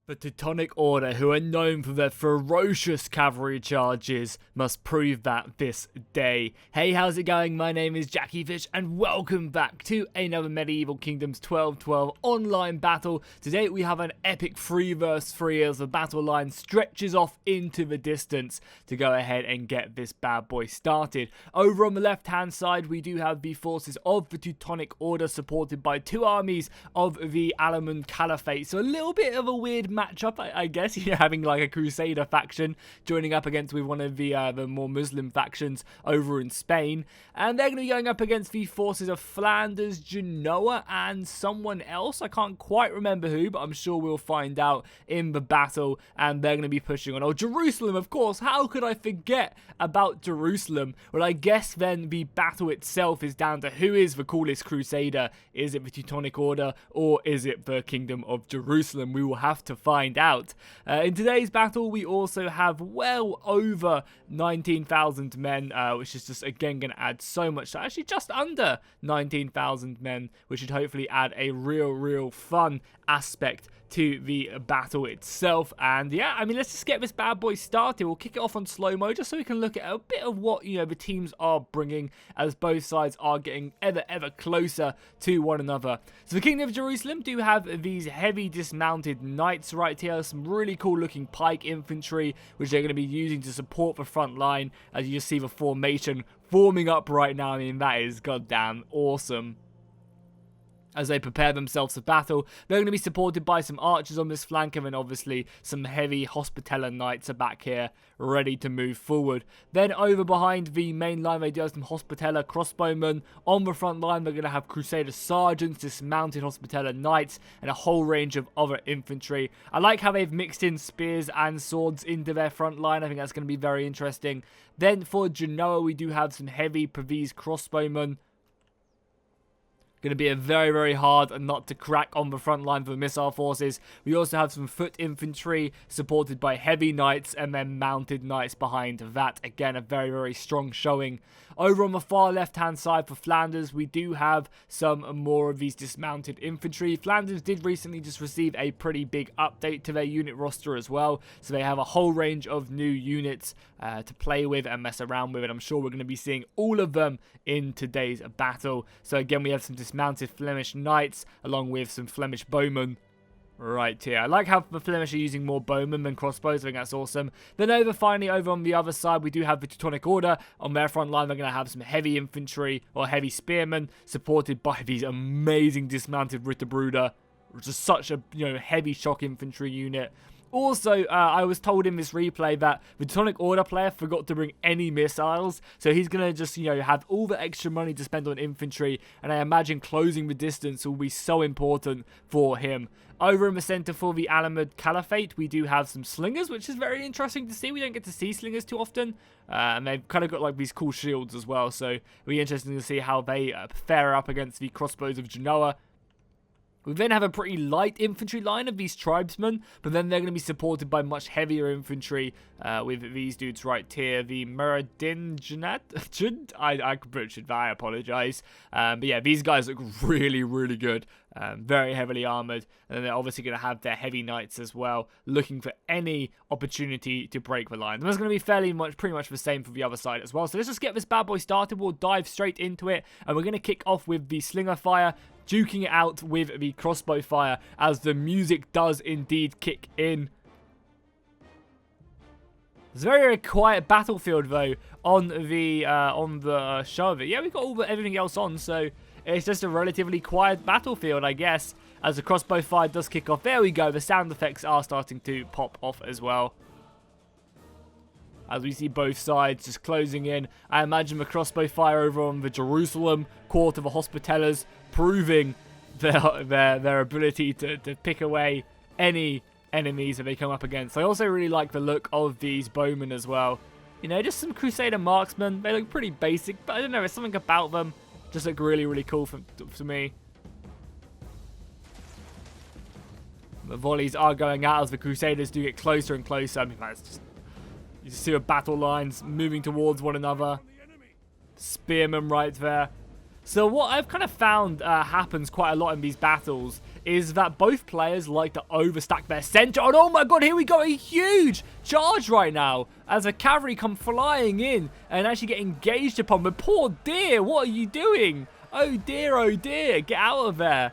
The Teutonic Order, who are known for their ferocious cavalry charges, must prove that this day. Hey, how's it going? My name is Jackie Fish, and welcome back to another Medieval Kingdoms 1212 online battle. Today we have an epic 3 vs 3 as the battle line stretches off into the distance to go ahead and get this bad boy started. Over on the left hand side, we do have the forces of the Teutonic Order supported by 2 armies of the Alaman Caliphate. So a little bit of a weird matchup, I guess, having like a Crusader faction joining up against with one of the more Muslim factions over in Spain, and they're going to be going up against the forces of Flanders, Genoa, and someone else. I can't quite remember who, but I'm sure we'll find out in the battle, and they're going to be pushing on. Oh, Jerusalem, of course. How could I forget about Jerusalem? Well, I guess then the battle itself is down to who is the coolest Crusader. Is it the Teutonic Order, or is it the Kingdom of Jerusalem? We will have to find out. In today's battle, we also have well over 19,000 men, which is just again going to add so much. Actually, just under 19,000 men, which should hopefully add a real fun aspect to the battle itself. And yeah, I mean, let's just get this bad boy started. We'll kick it off on slow-mo just so we can look at a bit of what, the teams are bringing as both sides are getting ever closer to one another. So the Kingdom of Jerusalem do have these heavy dismounted knights right here, some really cool looking pike infantry, which they're going to be using to support the front line. As you just see the formation forming up right now, I mean, that is goddamn awesome. As they prepare themselves for battle, they're going to be supported by some archers on this flank, and then obviously some heavy Hospitaller knights are back here, ready to move forward. Then over behind the main line, they do have some Hospitaller crossbowmen. On the front line, they're going to have Crusader sergeants, dismounted Hospitaller knights, and a whole range of other infantry. I like how they've mixed in spears and swords into their front line. I think that's going to be very interesting. Then for Genoa, we do have some heavy Pavese crossbowmen. Going to be a very hard nut to crack on the front line for the missile forces. We also have some foot infantry supported by heavy knights and then mounted knights behind that. Again, a very strong showing. Over on the far left hand side for Flanders, we do have some more of these dismounted infantry. Flanders did recently just receive a pretty big update to their unit roster as well, so they have a whole range of new units to play with and mess around with, and I'm sure we're going to be seeing all of them in today's battle. So again, we have some dismounted Flemish knights along with some Flemish bowmen right here. I like how the Flemish are using more bowmen than crossbows. I think that's awesome. Then finally over on the other side, we do have the Teutonic Order. On their front line, they're going to have some heavy infantry or heavy spearmen supported by these amazing dismounted Ritterbruder, which is such a heavy shock infantry unit. Also, I was told in this replay that the Teutonic Order player forgot to bring any missiles, so he's going to just, have all the extra money to spend on infantry, and I imagine closing the distance will be so important for him. Over in the center for the Alaman Caliphate, we do have some slingers, which is very interesting to see. We don't get to see slingers too often, and they've kind of got like these cool shields as well, so it'll be interesting to see how they fare up against the crossbows of Genoa. We then have a pretty light infantry line of these tribesmen, but then they're going to be supported by much heavier infantry with these dudes right here, the Muradinjad. I butchered that, I apologize. But yeah, these guys look really good, very heavily armored, and then they're obviously going to have their heavy knights as well, looking for any opportunity to break the line. And that's going to be pretty much the same for the other side as well. So let's just get this bad boy started. We'll dive straight into it, and we're going to kick off with the slinger fire, duking it out with the crossbow fire as the music does indeed kick in. It's a very quiet battlefield though on the show of it. Yeah, we've got everything else on, so it's just a relatively quiet battlefield, I guess, as the crossbow fire does kick off. There we go. The sound effects are starting to pop off as well, as we see both sides just closing in. I imagine the crossbow fire over on the Jerusalem court of the Hospitallers proving their ability to pick away any enemies that they come up against. I also really like the look of these bowmen as well. Just some Crusader marksmen. They look pretty basic, but I don't know, there's something about them just look really cool for me. The volleys are going out as the Crusaders do get closer and closer. I mean, that's just, you see the battle lines moving towards one another. Spearmen right there. So what I've kind of found happens quite a lot in these battles is that both players like to overstack their center. And oh my god, here we go, a huge charge right now as the cavalry come flying in and actually get engaged upon. But poor dear, what are you doing? Oh dear, get out of there.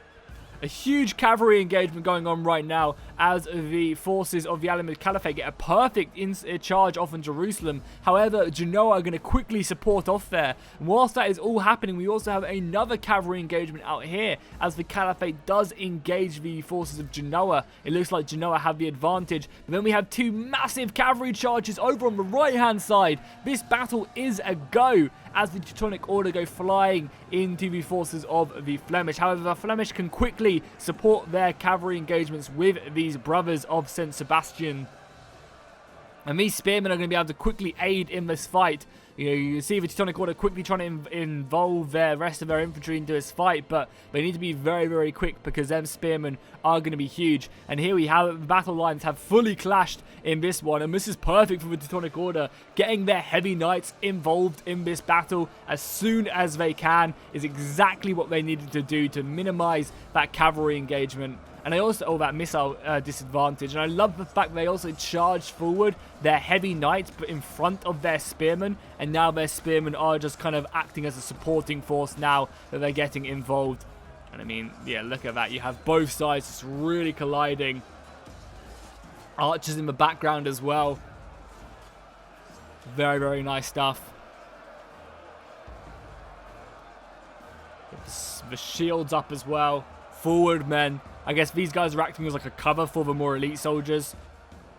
A huge cavalry engagement going on right now as the forces of the Alamid Caliphate get a perfect charge off on Jerusalem. However, Genoa are going to quickly support off there. And whilst that is all happening, we also have another cavalry engagement out here as the Caliphate does engage the forces of Genoa. It looks like Genoa have the advantage. But then we have two massive cavalry charges over on the right-hand side. This battle is a go as the Teutonic Order go flying into the forces of the Flemish. However, the Flemish can quickly support their cavalry engagements with these brothers of St. Sebastian. And these spearmen are going to be able to quickly aid in this fight. You can see the Teutonic Order quickly trying to involve the rest of their infantry into this fight, but they need to be very, very quick because them spearmen are going to be huge. And here we have the battle lines have fully clashed in this one, and this is perfect for the Teutonic Order. Getting their heavy knights involved in this battle as soon as they can is exactly what they needed to do to minimize that cavalry engagement. And they also, that missile disadvantage. And I love the fact they also charged forward their heavy knights but in front of their spearmen. And now their spearmen are just kind of acting as a supporting force now that they're getting involved. And I mean, yeah, look at that. You have both sides just really colliding. Archers in the background as well. Very, very nice stuff. The shields up as well. Forward, men. I guess these guys are acting as like a cover for the more elite soldiers.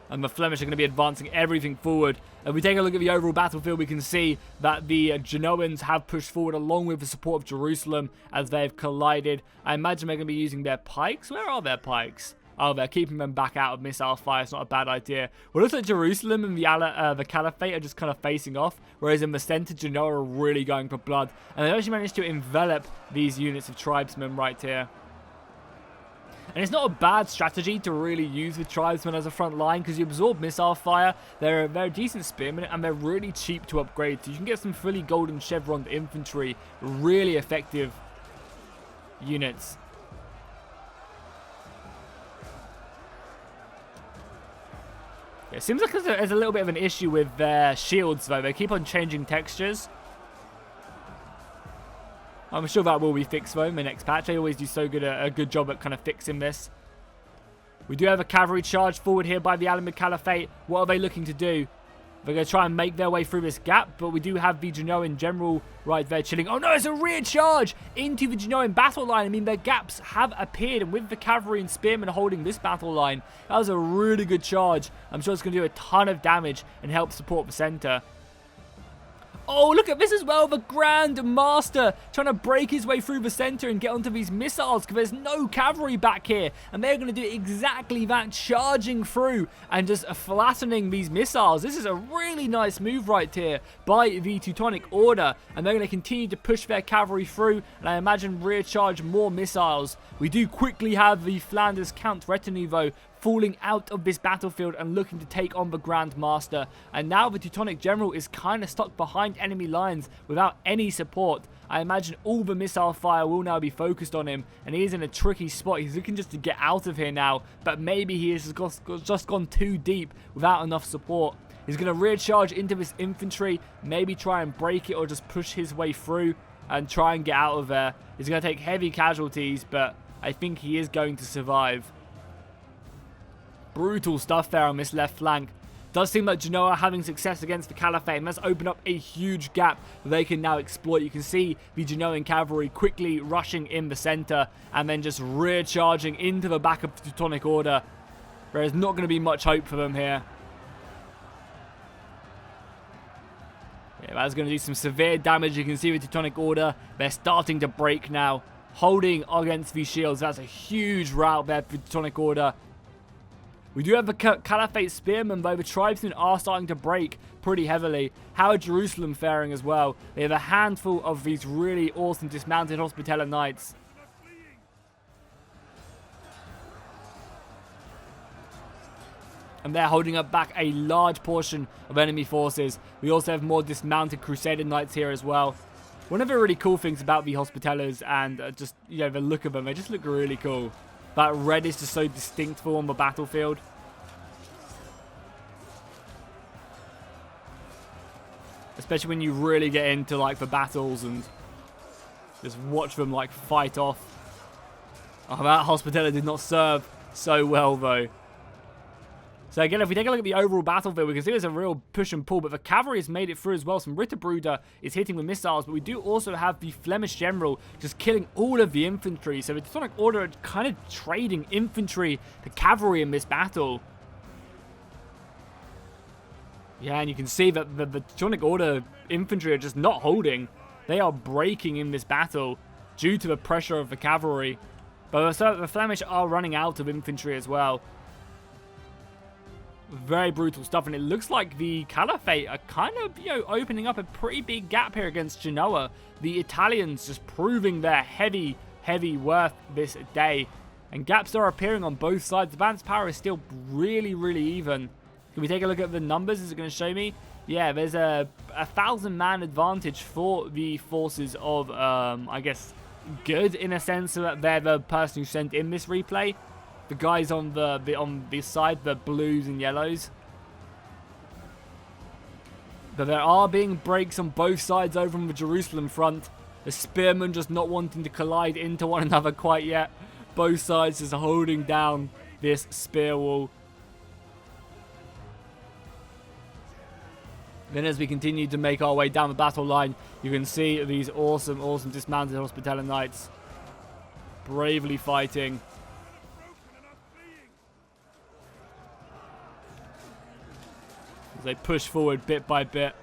And the Flemish are going to be advancing everything forward. If we take a look at the overall battlefield, we can see that the Genoans have pushed forward along with the support of Jerusalem as they've collided. I imagine they're going to be using their pikes. Where are their pikes? Oh, they're keeping them back out of missile fire. It's not a bad idea. Well, it looks like Jerusalem and the Caliphate are just kind of facing off, whereas in the center, Genoa are really going for blood. And they've actually managed to envelop these units of tribesmen right here. And it's not a bad strategy to really use with tribesmen as a front line because you absorb missile fire. They're decent spearmen and they're really cheap to upgrade. So you can get some fully golden chevroned infantry. Really effective units. Yeah, it seems like there's a little bit of an issue with their shields though. They keep on changing textures. I'm sure that will be fixed though in the next patch. They always do so good a good job at kind of fixing this. We do have a cavalry charge forward here by the Alamid Caliphate. What are they looking to do? They're going to try and make their way through this gap, but we do have the Genoan general right there chilling. Oh no, it's a rear charge into the Genoan battle line. I mean, their gaps have appeared, and with the cavalry and spearmen holding this battle line, that was a really good charge. I'm sure it's going to do a ton of damage and help support the center. Oh, look at this as well. The Grand Master trying to break his way through the center and get onto these missiles because there's no cavalry back here. And they're going to do exactly that, charging through and just flattening these missiles. This is a really nice move right here by the Teutonic Order. And they're going to continue to push their cavalry through. And I imagine rear charge more missiles. We do quickly have the Flanders Count retinue though, falling out of this battlefield and looking to take on the Grand Master. And now the Teutonic General is kind of stuck behind enemy lines without any support. I imagine all the missile fire will now be focused on him, and he is in a tricky spot. He's looking just to get out of here now, but maybe he has just gone too deep without enough support. He's going to rear charge into this infantry, maybe try and break it or just push his way through and try and get out of there. He's going to take heavy casualties, but I think he is going to survive. Brutal stuff there on this left flank. Does seem like Genoa are having success against the Caliphate, and that's opened up a huge gap that they can now exploit. You can see the Genoan cavalry quickly rushing in the center and then just rear charging into the back of the Teutonic Order. There is not going to be much hope for them here. Yeah, that's going to do some severe damage. You can see the Teutonic Order, they're starting to break now, holding against these shields. That's a huge rout there for the Teutonic Order. We do have the Caliphate Spearmen, though the tribesmen are starting to break pretty heavily. How are Jerusalem faring as well? They have a handful of these really awesome dismounted Hospitaller Knights. And they're holding up back a large portion of enemy forces. We also have more dismounted Crusader Knights here as well. One of the really cool things about the Hospitallers and just, you know, the look of them, they just look really cool. That red is just so distinctful on the battlefield. Especially when you really get into, like, the battles and just watch them, like, fight off. Oh, that Hospitaller did not serve so well, though. So again, if we take a look at the overall battlefield, we can see there's a real push and pull, but the cavalry has made it through as well. Some Ritterbruder is hitting with missiles, but we do also have the Flemish general just killing all of the infantry. So the Teutonic Order are kind of trading infantry to cavalry in this battle. Yeah, and you can see that the Teutonic Order infantry are just not holding. They are breaking in this battle due to the pressure of the cavalry. But the Flemish are running out of infantry as well. Very brutal stuff, and it looks like the Caliphate are kind of, you know, opening up a pretty big gap here against Genoa. The Italians just proving their heavy worth this day. And gaps are appearing on both sides. The balance power is still really even. Can we take a look at the numbers? Is it going to show me? Yeah, there's a 1,000-man advantage for the forces of, I guess, good in a sense, so that they're the person who sent in this replay. The guys on this side, the blues and yellows. But there are being breaks on both sides over on the Jerusalem front. The spearmen just not wanting to collide into one another quite yet. Both sides just holding down this spear wall. Then as we continue to make our way down the battle line, you can see these awesome dismounted Hospitaller Knights bravely fighting. As they push forward bit by bit.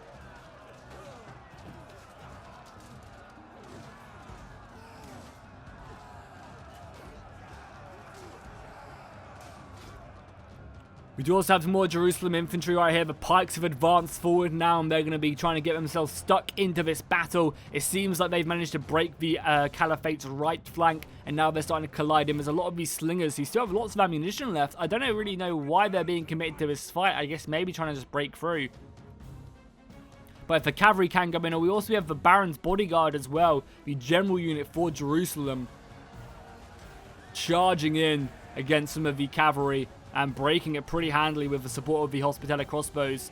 We do also have some more Jerusalem infantry right here. The pikes have advanced forward now, and they're going to be trying to get themselves stuck into this battle. It seems like they've managed to break the Caliphate's right flank, and now they're starting to collide in. There's a lot of these slingers who still have lots of ammunition left. I don't really know why they're being committed to this fight. I guess maybe trying to just break through. But if the cavalry can come in, we also have the Baron's bodyguard as well, the general unit for Jerusalem, charging in against some of the cavalry and breaking it pretty handily with the support of the Hospitaller crossbows.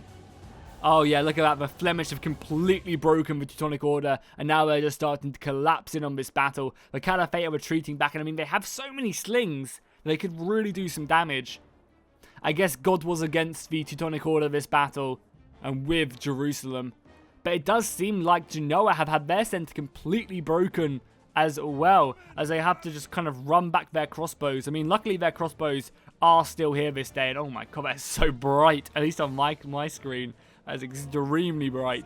Oh yeah, look at that. The Flemish have completely broken the Teutonic Order, and now they're just starting to collapse in on this battle. The Caliphate are retreating back, and I mean, they have so many slings that they could really do some damage. I guess God was against the Teutonic Order this battle, and with Jerusalem. But it does seem like Genoa have had their center completely broken as well, as they have to just kind of run back their crossbows. I mean, luckily their crossbows are still here this day, and oh my god, that's so bright, at least on my screen. That's extremely bright.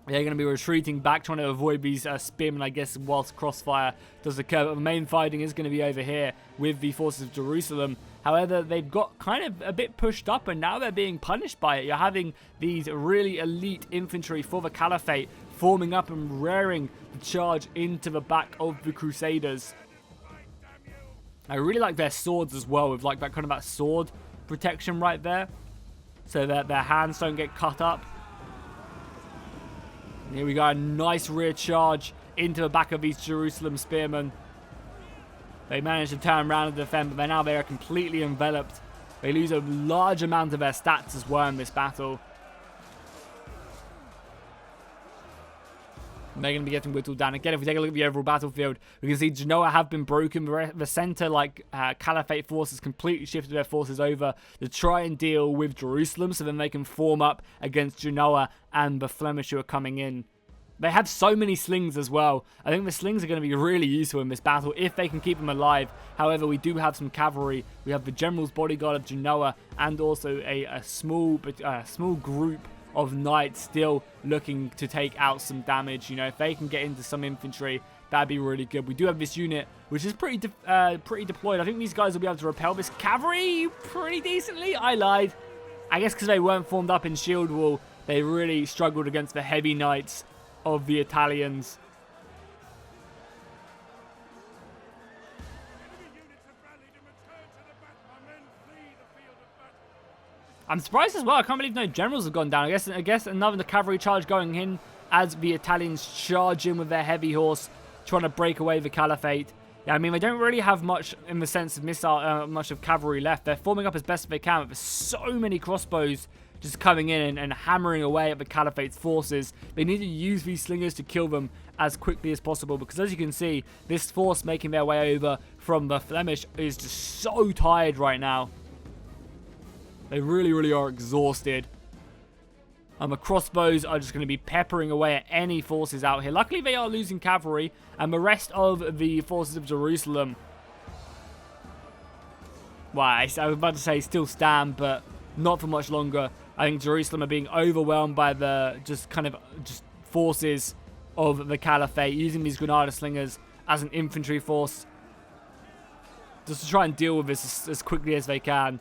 They're going to be retreating back, trying to avoid these spearmen, I guess, whilst crossfire does occur. But the main fighting is going to be over here with the forces of Jerusalem. However, they've got kind of a bit pushed up, and now they're being punished by it. You're having these really elite infantry for the Caliphate forming up and raring to charge into the back of the Crusaders. I really like their swords as well, with like that kind of that sword protection right there, so that their hands don't get cut up. And here we go, a nice rear charge into the back of these Jerusalem spearmen. They managed to turn around and defend, but now they are completely enveloped. They lose a large amount of their stats as well in this battle. And they're going to be getting whittled down. Again, if we take a look at the overall battlefield, we can see Genoa have been broken. The center, like Caliphate forces, completely shifted their forces over to try and deal with Jerusalem, so then they can form up against Genoa and the Flemish who are coming in. They have so many slings as well. I think the slings are going to be really useful in this battle if they can keep them alive. However, we do have some cavalry. We have the General's bodyguard of Genoa, and also a small group of knights still looking to take out some damage. You know, if they can get into some infantry, that'd be really good. We do have this unit, which is pretty deployed. I think these guys will be able to repel this cavalry pretty decently. I lied. I guess because they weren't formed up in shield wall, they really struggled against the heavy knights of the Italians. I'm surprised as well. I can't believe no generals have gone down. I guess another cavalry charge going in as the Italians charge in with their heavy horse, trying to break away the Caliphate. Yeah, I mean, they don't really have much in the sense of much of cavalry left. They're forming up as best they can, but there's so many crossbows just coming in and hammering away at the Caliphate's forces. They need to use these slingers to kill them as quickly as possible, because as you can see, this force making their way over from the Flemish is just so tired right now. They really, really are exhausted. The crossbows are just going to be peppering away at any forces out here. Luckily, they are losing cavalry, and the rest of the forces of Jerusalem, well, I was about to say still stand, but not for much longer. I think Jerusalem are being overwhelmed by the just forces of the Caliphate, using these Granada slingers as an infantry force just to try and deal with this as quickly as they can.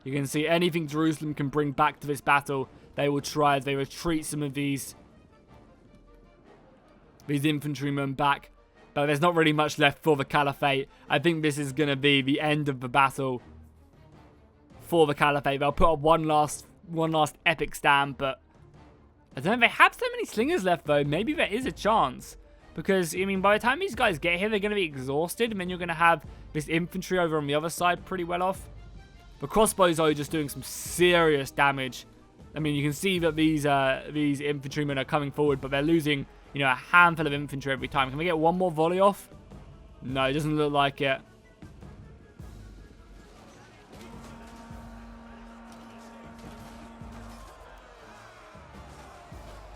You can see anything Jerusalem can bring back to this battle, they will try as they retreat some of these infantrymen back. But there's not really much left for the Caliphate. I think this is going to be the end of the battle for the Caliphate. They'll put up one last epic stand, but I don't know if they have so many slingers left though. Maybe there is a chance, because I mean, by the time these guys get here, they're going to be exhausted, and then you're going to have this infantry over on the other side pretty well off. The crossbows are just doing some serious damage. I mean, you can see that these infantrymen are coming forward, but they're losing, you know, a handful of infantry every time. Can we get one more volley off? No, it doesn't look like it.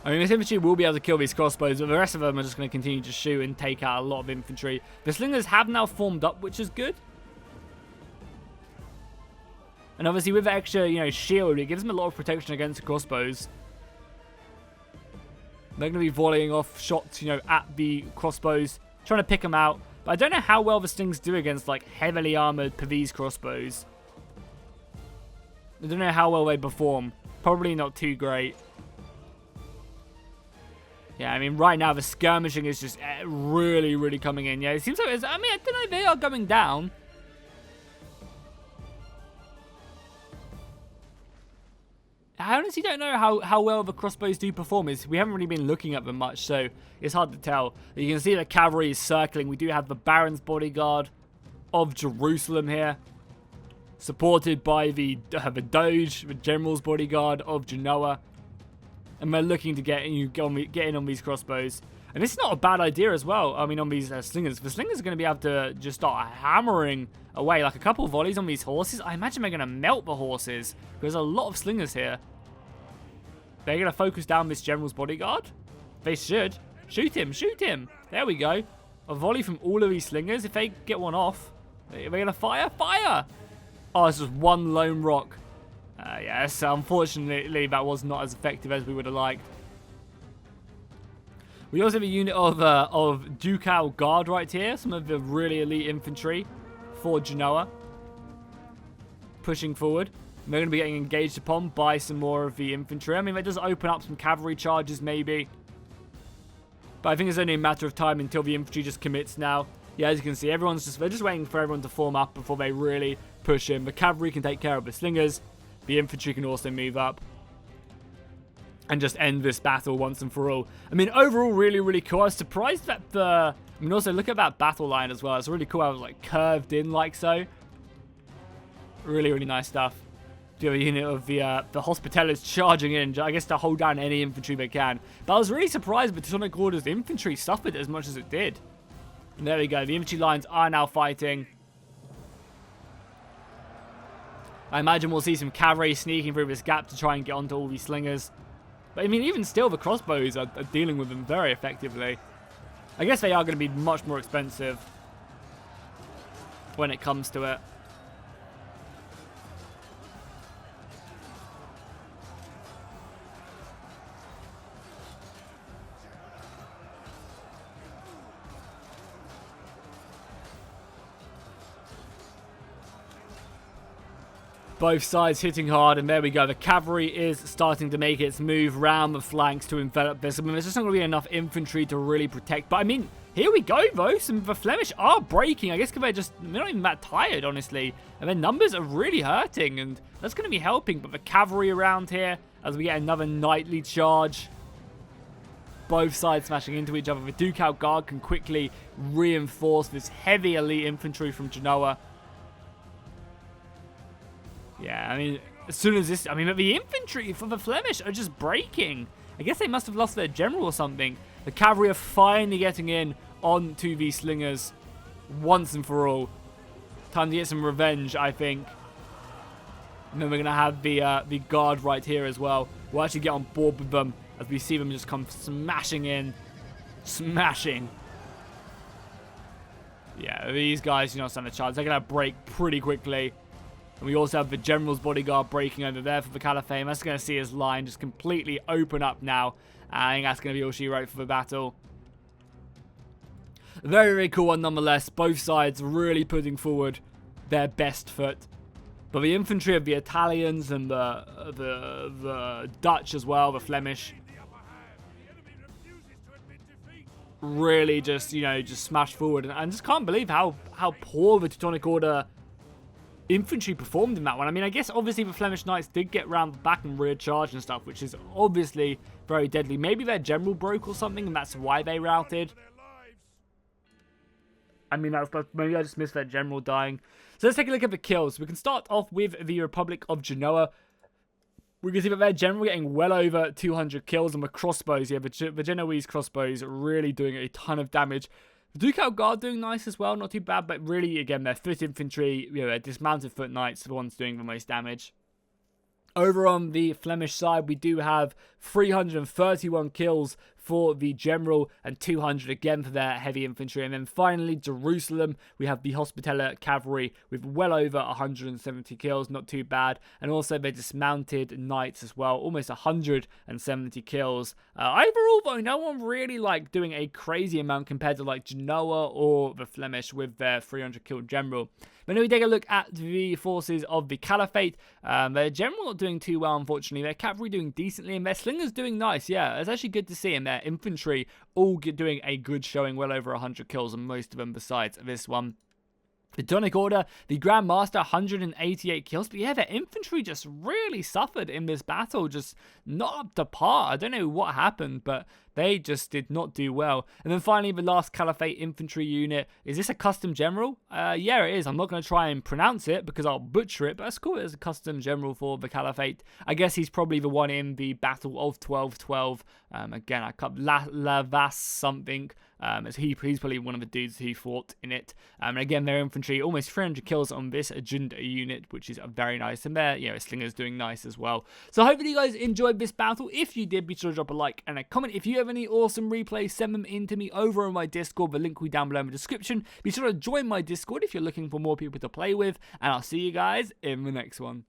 I mean, this infantry will be able to kill these crossbows, but the rest of them are just going to continue to shoot and take out a lot of infantry. The slingers have now formed up, which is good. And obviously with the extra, you know, shield, it gives them a lot of protection against the crossbows. They're going to be volleying off shots, you know, at the crossbows, trying to pick them out. But I don't know how well the slings do against, like, heavily armored Pavese crossbows. I don't know how well they perform. Probably not too great. Yeah, I mean, right now the skirmishing is just really, really coming in. Yeah, it seems like, I mean, I don't know, they are going down. I honestly don't know how well the crossbows do perform. We haven't really been looking at them much, so it's hard to tell. You can see the cavalry is circling. We do have the Baron's bodyguard of Jerusalem here, supported by the Doge, the General's bodyguard of Genoa. And we're looking to get in on these crossbows. And this is not a bad idea as well. I mean, on these slingers. The slingers are going to be able to just start hammering away. Like a couple of volleys on these horses. I imagine they're going to melt the horses. There's a lot of slingers here. They're going to focus down this general's bodyguard. They should. Shoot him. Shoot him. There we go. A volley from all of these slingers. If they get one off. Are they going to fire? Fire! Oh, it's just one lone rock. Yes, unfortunately, that was not as effective as we would have liked. We also have a unit of Ducal Guard right here. Some of the really elite infantry for Genoa. Pushing forward. And they're going to be getting engaged upon by some more of the infantry. I mean, that does open up some cavalry charges, maybe. But I think it's only a matter of time until the infantry just commits now. Yeah, as you can see, they're just waiting for everyone to form up before they really push in. The cavalry can take care of the slingers. The infantry can also move up and just end this battle once and for all. I mean, overall, really, really cool. I was surprised that I mean, also, look at that battle line as well. It's really cool how it was, like, curved in like so. Really, really nice stuff. Do you have a unit of the Hospitallers charging in, I guess, to hold down any infantry they can. But I was really surprised the Teutonic Order's infantry suffered as much as it did. And there we go. The infantry lines are now fighting. I imagine we'll see some cavalry sneaking through this gap to try and get onto all these slingers. But I mean, even still, the crossbows are dealing with them very effectively. I guess they are going to be much more expensive when it comes to it. Both sides hitting hard, and there we go. The cavalry is starting to make its move round the flanks to envelop this. I mean, there's just not going to be enough infantry to really protect. But I mean, here we go, though. Some of the Flemish are breaking. I guess because they're not even that tired, honestly. And their numbers are really hurting, and that's going to be helping. But the cavalry around here, as we get another nightly charge. both sides smashing into each other. The Ducal Guard can quickly reinforce this heavy elite infantry from Genoa. Yeah, I mean, as soon as this... I mean, the infantry for the Flemish are just breaking. I guess they must have lost their general or something. The cavalry are finally getting in onto the slingers once and for all. Time to get some revenge, I think. And then we're going to have the guard right here as well. We'll actually get on board with them as we see them just come smashing in. Smashing. Yeah, these guys do not stand a chance. They're going to break pretty quickly. And we also have the General's bodyguard breaking over there for the Caliphate. That's going to see his line just completely open up now. I think that's going to be all she wrote for the battle. Very, very cool one nonetheless. Both sides really putting forward their best foot. But the infantry of the Italians and the Dutch as well, the Flemish, really just, you know, just smashed forward. And I just can't believe how poor the Teutonic Order infantry performed in that one. I mean, I guess obviously the Flemish Knights did get round the back and rear charge and stuff, which is obviously very deadly. Maybe their general broke or something and that's why they routed. I mean, maybe I just missed their general dying. So let's take a look at the kills. We can start off with the Republic of Genoa. We can see that their general getting well over 200 kills, and the crossbows, yeah, the Genoese crossbows really doing a ton of damage. The Ducal Guard doing nice as well, not too bad, but really, again, their foot infantry, you know, their dismounted foot knights are the ones doing the most damage. Over on the Flemish side, we do have 331 kills for the general and 200 again for their heavy infantry. And then finally, Jerusalem, we have the Hospitaller cavalry with well over 170 kills, not too bad. And also their dismounted knights as well, almost 170 kills. Overall, though, no one really like doing a crazy amount compared to like Genoa or the Flemish with their 300 kill general. But then we take a look at the forces of the Caliphate. Their general not doing too well, unfortunately. Their cavalry doing decently, and their slingers doing nice. Yeah, it's actually good to see. And their infantry all doing a good showing, well over 100 kills, and most of them besides this one. The Teutonic Order, the Grand Master, 188 kills. But yeah, their infantry just really suffered in this battle. Just not up to par. I don't know what happened, but they just did not do well. And then finally, the last Caliphate infantry unit. Is this a custom general? Yeah, it is. I'm not going to try and pronounce it because I'll butcher it. But that's cool. It's a custom general for the Caliphate. I guess he's probably the one in the Battle of 1212. Again, I can't... Lavas something. As he's probably one of the dudes who fought in it. And again, their infantry, almost 300 kills on this agenda unit, which is very nice. And their, you know, slingers doing nice as well. So hopefully you guys enjoyed this battle. If you did, be sure to drop a like and a comment. If you have any awesome replays, send them in to me over on my Discord. The link will be down below in the description. Be sure to join my Discord if you're looking for more people to play with. And I'll see you guys in the next one.